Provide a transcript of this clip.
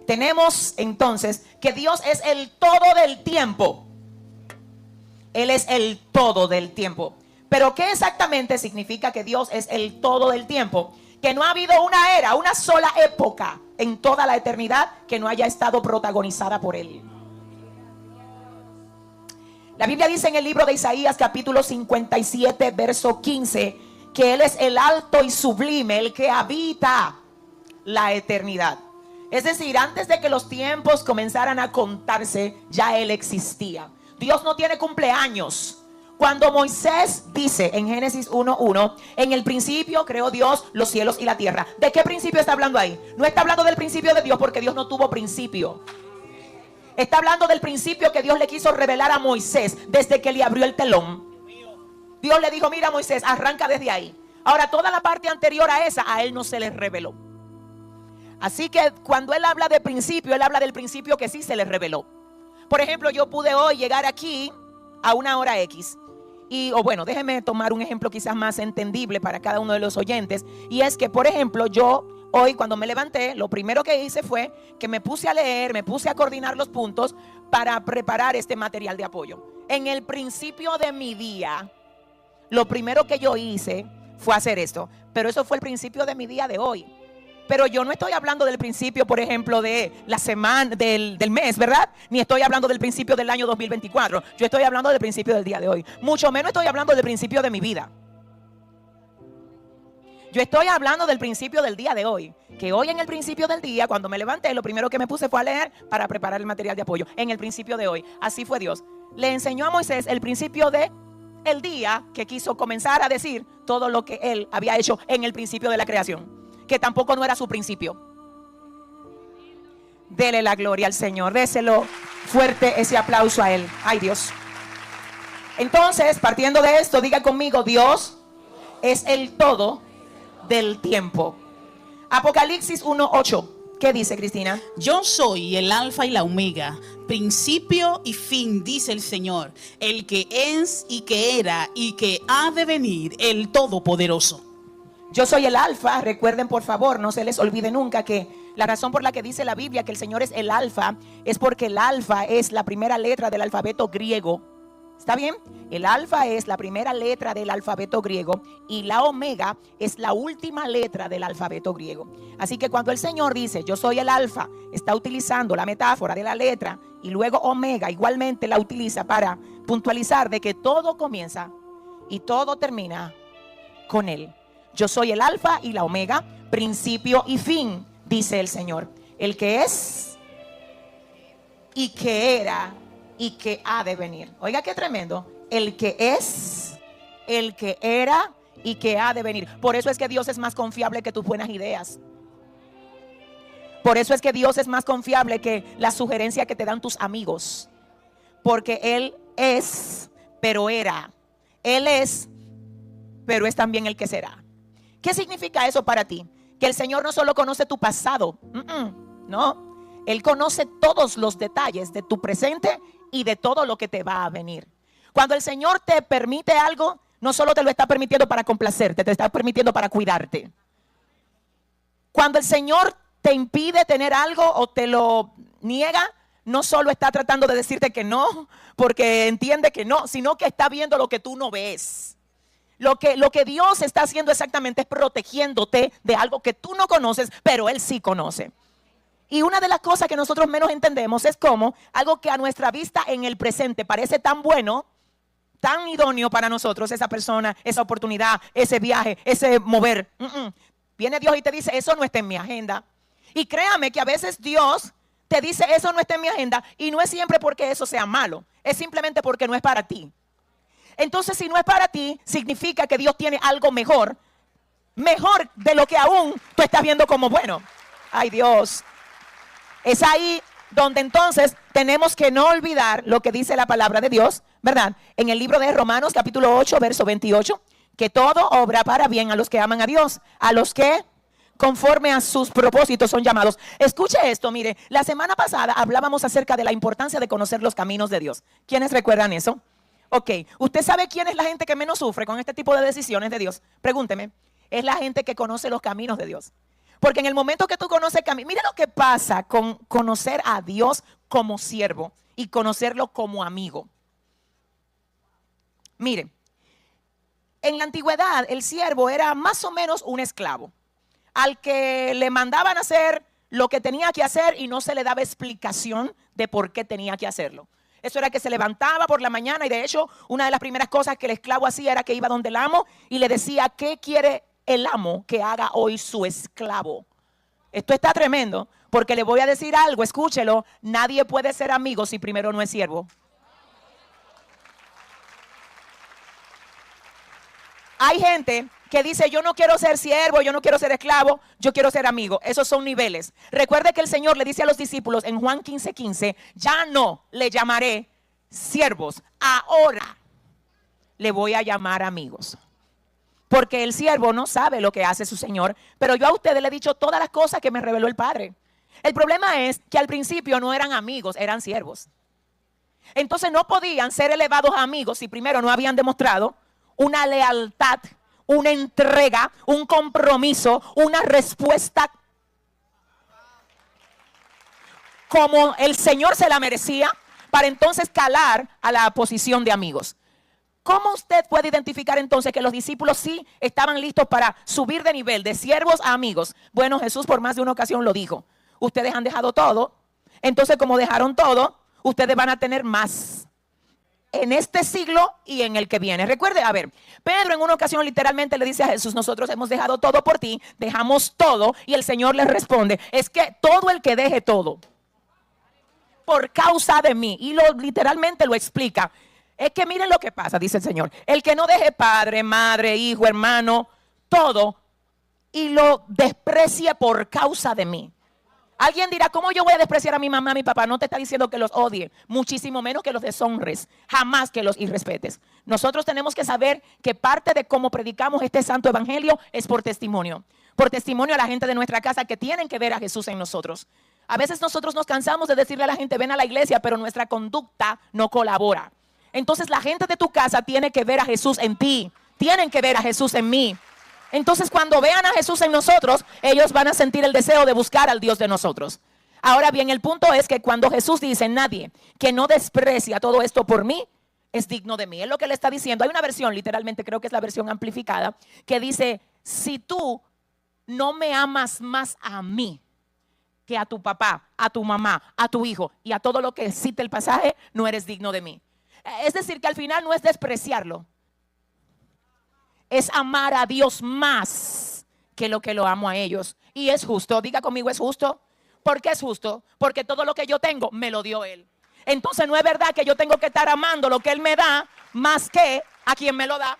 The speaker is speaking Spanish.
tenemos entonces que Dios es el todo del tiempo. Él es el todo del tiempo. Pero ¿qué exactamente significa que Dios es el todo del tiempo? Que no ha habido una era, una sola época en toda la eternidad que no haya estado protagonizada por Él. La Biblia dice en el libro de Isaías capítulo 57 verso 15 que Él es el alto y sublime, el que habita la eternidad. Es decir, antes de que los tiempos comenzaran a contarse, ya Él existía. Dios no tiene cumpleaños. Cuando Moisés dice en Génesis 1:1, en el principio creó Dios los cielos y la tierra. ¿De qué principio está hablando ahí? No está hablando del principio de Dios, porque Dios no tuvo principio. Está hablando del principio que Dios le quiso revelar a Moisés desde que le abrió el telón. Dios le dijo, mira Moisés, arranca desde ahí. Ahora toda la parte anterior a esa, a él no se le reveló. Así que cuando él habla de principio, él habla del principio que sí se le reveló. Por ejemplo, yo pude hoy llegar aquí a una hora X. O bueno, déjeme tomar un ejemplo quizás más entendible para cada uno de los oyentes. Y es que, por ejemplo, yo hoy cuando me levanté, lo primero que hice fue que me puse a leer, me puse a coordinar los puntos para preparar este material de apoyo. En el principio de mi día, lo primero que yo hice fue hacer esto. Pero eso fue el principio de mi día de hoy. Pero yo no estoy hablando del principio, por ejemplo, de la semana, del mes, ¿verdad? Ni estoy hablando del principio del año 2024. Yo estoy hablando del principio del día de hoy. Mucho menos estoy hablando del principio de mi vida. Yo estoy hablando del principio del día de hoy. Que hoy en el principio del día, cuando me levanté, lo primero que me puse fue a leer para preparar el material de apoyo. En el principio de hoy. Así fue Dios. Le enseñó a Moisés el principio de el día que quiso comenzar a decir todo lo que él había hecho en el principio de la creación. Que tampoco no era su principio. Dele la gloria al Señor. Déselo fuerte ese aplauso a Él. Ay, Dios. Entonces, partiendo de esto, diga conmigo, Dios es el todo del tiempo. Apocalipsis 1:8. ¿Qué dice, Cristina? Yo soy el alfa y la omega, principio y fin, dice el Señor, el que es y que era y que ha de venir, el Todopoderoso. Yo soy el alfa. Recuerden por favor, no se les olvide nunca que la razón por la que dice la Biblia que el Señor es el alfa es porque el alfa es la primera letra del alfabeto griego. ¿Está bien? El alfa es la primera letra del alfabeto griego y la omega es la última letra del alfabeto griego. Así que cuando el Señor dice yo soy el alfa, está utilizando la metáfora de la letra y luego omega igualmente la utiliza para puntualizar de que todo comienza y todo termina con Él. Yo soy el alfa y la omega, principio y fin, dice el Señor. El que es y que era y que ha de venir. Oiga qué tremendo. El que es, el que era y que ha de venir. Por eso es que Dios es más confiable que tus buenas ideas. Por eso es que Dios es más confiable que la sugerencia que te dan tus amigos. Porque Él es, pero era. Él es, pero es también el que será. ¿Qué significa eso para ti? Que el Señor no solo conoce tu pasado, no. Él conoce todos los detalles de tu presente y de todo lo que te va a venir. Cuando el Señor te permite algo, no solo te lo está permitiendo para complacerte, te está permitiendo para cuidarte. Cuando el Señor te impide tener algo o te lo niega, no solo está tratando de decirte que no, porque entiende que no, sino que está viendo lo que tú no ves. Lo que Dios está haciendo exactamente es protegiéndote de algo que tú no conoces, pero Él sí conoce. Y una de las cosas que nosotros menos entendemos es cómo algo que a nuestra vista en el presente parece tan bueno, tan idóneo para nosotros, esa persona, esa oportunidad, ese viaje, ese mover. Viene Dios y te dice, eso no está en mi agenda. Y créame que a veces Dios te dice, eso no está en mi agenda, y no es siempre porque eso sea malo, es simplemente porque no es para ti. Entonces, si no es para ti, significa que Dios tiene algo mejor, mejor de lo que aún tú estás viendo como bueno. Ay, Dios. Es ahí donde entonces tenemos que no olvidar lo que dice la palabra de Dios, ¿verdad? En el libro de Romanos, capítulo 8, verso 28, que todo obra para bien a los que aman a Dios, a los que conforme a sus propósitos son llamados. Escuche esto, mire, la semana pasada hablábamos acerca de la importancia de conocer los caminos de Dios. ¿Quiénes recuerdan eso? Ok, ¿usted sabe quién es la gente que menos sufre con este tipo de decisiones de Dios? Pregúnteme. Es la gente que conoce los caminos de Dios. Porque en el momento que tú conoces que a mí, mira lo que pasa con conocer a Dios como siervo y conocerlo como amigo. Mire, en la antigüedad el siervo era más o menos un esclavo al que le mandaban hacer lo que tenía que hacer y no se le daba explicación de por qué tenía que hacerlo. Eso era que se levantaba por la mañana y de hecho una de las primeras cosas que el esclavo hacía era que iba donde el amo y le decía: ¿qué quiere el amo que haga hoy su esclavo? Esto está tremendo, porque le voy a decir algo, escúchelo: nadie puede ser amigo si primero no es siervo. Hay gente que dice: yo no quiero ser siervo, yo no quiero ser esclavo, yo quiero ser amigo. Esos son niveles. Recuerde que el Señor le dice a los discípulos en Juan 15:15: ya no le llamaré siervos, ahora le voy a llamar amigos. Porque el siervo no sabe lo que hace su Señor, pero yo a ustedes le he dicho todas las cosas que me reveló el Padre. El problema es que al principio no eran amigos, eran siervos. Entonces no podían ser elevados a amigos si primero no habían demostrado una lealtad, una entrega, un compromiso, una respuesta como el Señor se la merecía, para entonces calar a la posición de amigos. ¿Cómo usted puede identificar entonces que los discípulos sí estaban listos para subir de nivel de siervos a amigos? Bueno, Jesús por más de una ocasión lo dijo: ustedes han dejado todo, entonces como dejaron todo, ustedes van a tener más en este siglo y en el que viene. Recuerde, a ver, Pedro en una ocasión literalmente le dice a Jesús: nosotros hemos dejado todo por ti, dejamos todo. Y el Señor le responde: es que todo el que deje todo por causa de mí, y literalmente lo explica, es que miren lo que pasa, dice el Señor: el que no deje padre, madre, hijo, hermano, todo, y lo desprecie por causa de mí. Alguien dirá: ¿cómo yo voy a despreciar a mi mamá, a mi papá? No te está diciendo que los odie, muchísimo menos que los deshonres, jamás que los irrespetes. Nosotros tenemos que saber que parte de cómo predicamos este santo evangelio es por testimonio a la gente de nuestra casa, que tienen que ver a Jesús en nosotros. A veces nosotros nos cansamos de decirle a la gente: ven a la iglesia, pero nuestra conducta no colabora. Entonces la gente de tu casa tiene que ver a Jesús en ti, tienen que ver a Jesús en mí. Entonces cuando vean a Jesús en nosotros, ellos van a sentir el deseo de buscar al Dios de nosotros. Ahora bien, el punto es que cuando Jesús dice: nadie que no desprecia todo esto por mí es digno de mí, es lo que le está diciendo. Hay una versión, literalmente creo que es la versión amplificada, que dice: si tú no me amas más a mí que a tu papá, a tu mamá, a tu hijo y a todo lo que cita el pasaje, no eres digno de mí. Es decir, que al final no es despreciarlo, es amar a Dios más que lo amo a ellos. Y es justo, diga conmigo: es justo. ¿Por qué es justo? Porque todo lo que yo tengo me lo dio Él. Entonces no es verdad que yo tengo que estar amando lo que Él me da más que a quien me lo da.